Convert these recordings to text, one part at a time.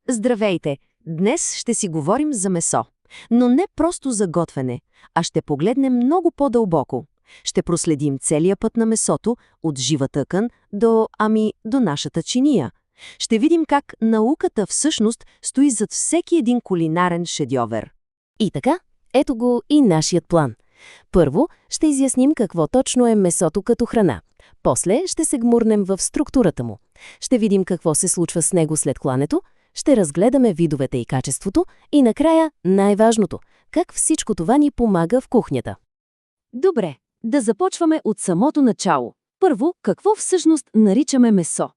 Здравейте! Днес ще си говорим за месо. Но не просто за готвене, а ще погледнем много по-дълбоко. Ще проследим целия път на месото, от жива тъкан до нашата чиния. Ще видим как науката всъщност стои зад всеки един кулинарен шедьовър. И така, ето го и нашият план. Първо, ще изясним какво точно е месото като храна. После ще се гмурнем в структурата му. Ще видим какво се случва с него след клането, ще разгледаме видовете и качеството и накрая най-важното – как всичко това ни помага в кухнята. Добре, да започваме от самото начало. Първо, какво всъщност наричаме месо?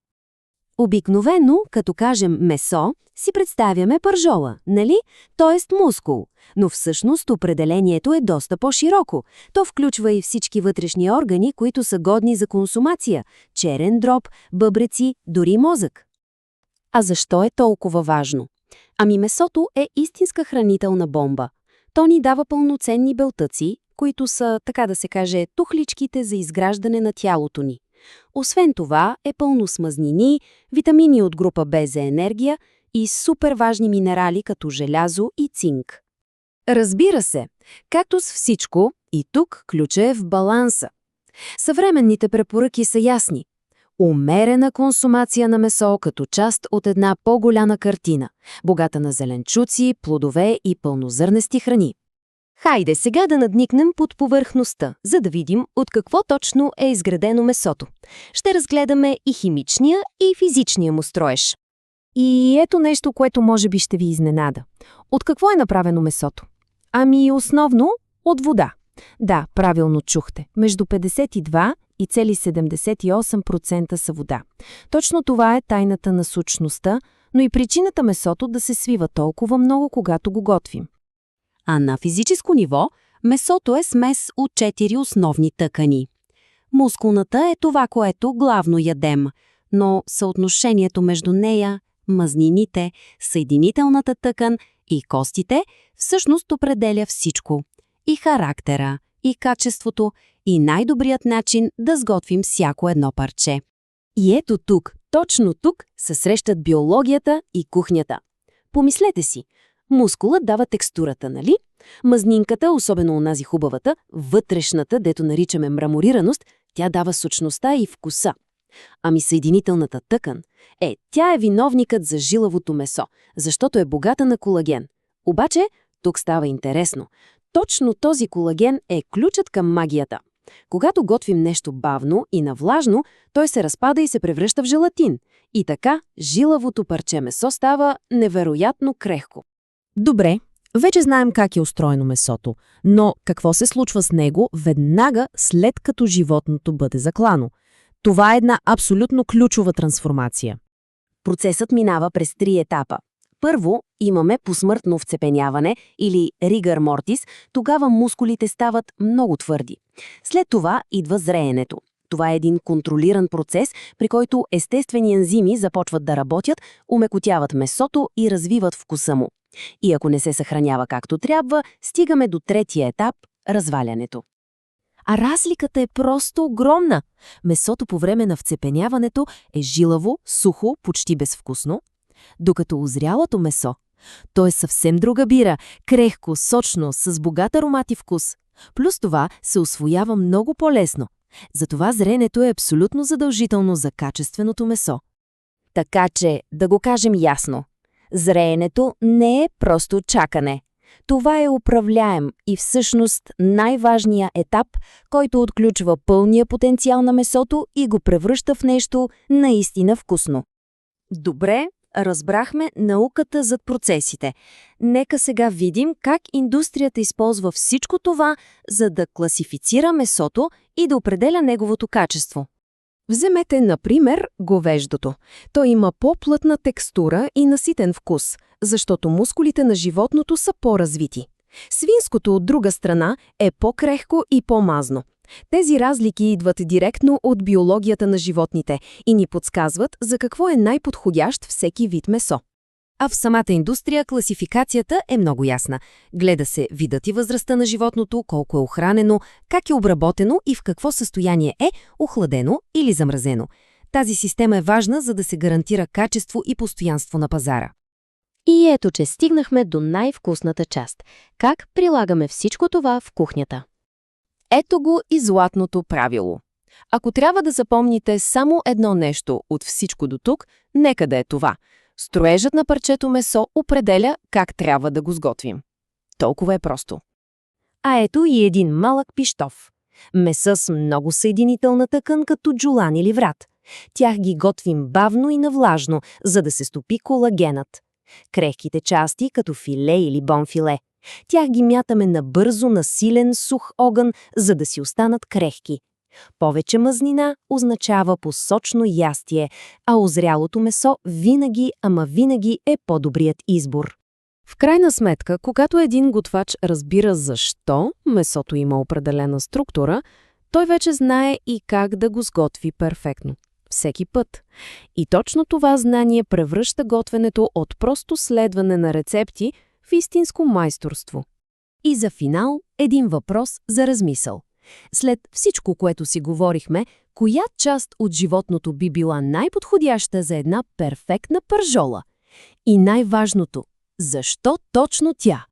Обикновено, като кажем месо, си представяме пържола, нали? Тоест мускул. Но всъщност определението е доста по-широко. То включва и всички вътрешни органи, които са годни за консумация – черен дроб, бъбреци, дори мозък. А защо е толкова важно? Ами месото е истинска хранителна бомба. То ни дава пълноценни белтъци, които са, така да се каже, тухличките за изграждане на тялото ни. Освен това е пълно с мазнини, витамини от група Б за енергия и супер важни минерали като желязо и цинк. Разбира се, както с всичко, и тук ключът е в баланса. Съвременните препоръки са ясни. Умерена консумация на месо като част от една по-голяма картина, богата на зеленчуци, плодове и пълнозърнести храни. Хайде сега да надникнем под повърхността, за да видим от какво точно е изградено месото. Ще разгледаме и химичния, и физичния му строеж. И ето нещо, което може би ще ви изненада. От какво е направено месото? Ами основно от вода. Да, правилно чухте. Между 52 и цели 78% са вода. Точно това е тайната на сочността, но и причината месото да се свива толкова много, когато го готвим. А на физическо ниво, месото е смес от 4 основни тъкани. Мускулната е това, което главно ядем, но съотношението между нея, мазнините, съединителната тъкан и костите всъщност определя всичко. И характера, и качеството, и най-добрият начин да сготвим всяко едно парче. И ето тук, точно тук, се срещат биологията и кухнята. Помислете си, мускулът дава текстурата, нали? Мазнинката, особено онази хубавата, вътрешната, дето наричаме мраморираност, тя дава сочността и вкуса. Ами съединителната тъкан, тя е виновникът за жилавото месо, защото е богата на колаген. Обаче, тук става интересно. Точно този колаген е ключът към магията. Когато готвим нещо бавно и навлажно, той се разпада и се превръща в желатин. И така, жилавото парче месо става невероятно крехко. Добре, вече знаем как е устроено месото, но какво се случва с него веднага след като животното бъде заклано? Това е една абсолютно ключова трансформация. Процесът минава през 3 етапа. Първо, имаме посмъртно вцепеняване или ригър мортис, тогава мускулите стават много твърди. След това идва зреенето. Това е един контролиран процес, при който естествени ензими започват да работят, омекотяват месото и развиват вкуса му. И ако не се съхранява както трябва, стигаме до 3-тия етап – развалянето. А разликата е просто огромна. Месото по време на вцепеняването е жилаво, сухо, почти безвкусно, докато озрялото месо, то е съвсем друга бира, крехко, сочно, с богат аромат и вкус. Плюс това се усвоява много по-лесно. Затова зренето е абсолютно задължително за качественото месо. Така че, да го кажем ясно, зреенето не е просто чакане. Това е управляем и всъщност най-важният етап, който отключва пълния потенциал на месото и го превръща в нещо наистина вкусно. Добре, разбрахме науката зад процесите. Нека сега видим как индустрията използва всичко това, за да класифицира месото и да определя неговото качество. Вземете, например, говеждото. То има по-плътна текстура и наситен вкус, защото мускулите на животното са по-развити. Свинското, от друга страна, е по-крехко и по-мазно. Тези разлики идват директно от биологията на животните и ни подсказват за какво е най-подходящ всеки вид месо. А в самата индустрия класификацията е много ясна. Гледа се видът и възрастта на животното, колко е охранено, как е обработено и в какво състояние е, охладено или замразено. Тази система е важна, за да се гарантира качество и постоянство на пазара. И ето, че стигнахме до най-вкусната част. Как прилагаме всичко това в кухнята? Ето го и златното правило. Ако трябва да запомните само едно нещо от всичко до тук, нека да е това. Строежът на парчето месо определя как трябва да го сготвим. Толкова е просто. А ето и един малък пищов. Меса с много съединителна тъкан като джулан или врат. Тях ги готвим бавно и навлажно, за да се стопи колагенът. Крехките части, като филе или бонфиле. Тях ги мятаме набързо на силен сух огън, за да си останат крехки. Повече мазнина означава посочно ястие, а озрялото месо винаги, ама винаги е по-добрият избор. В крайна сметка, когато един готвач разбира защо месото има определена структура, той вече знае и как да го сготви перфектно. Всеки път. И точно това знание превръща готвенето от просто следване на рецепти в истинско майсторство. И за финал един въпрос за размисъл. След всичко, което си говорихме, коя част от животното би била най-подходяща за една перфектна пържола? И най-важното, защо точно тя?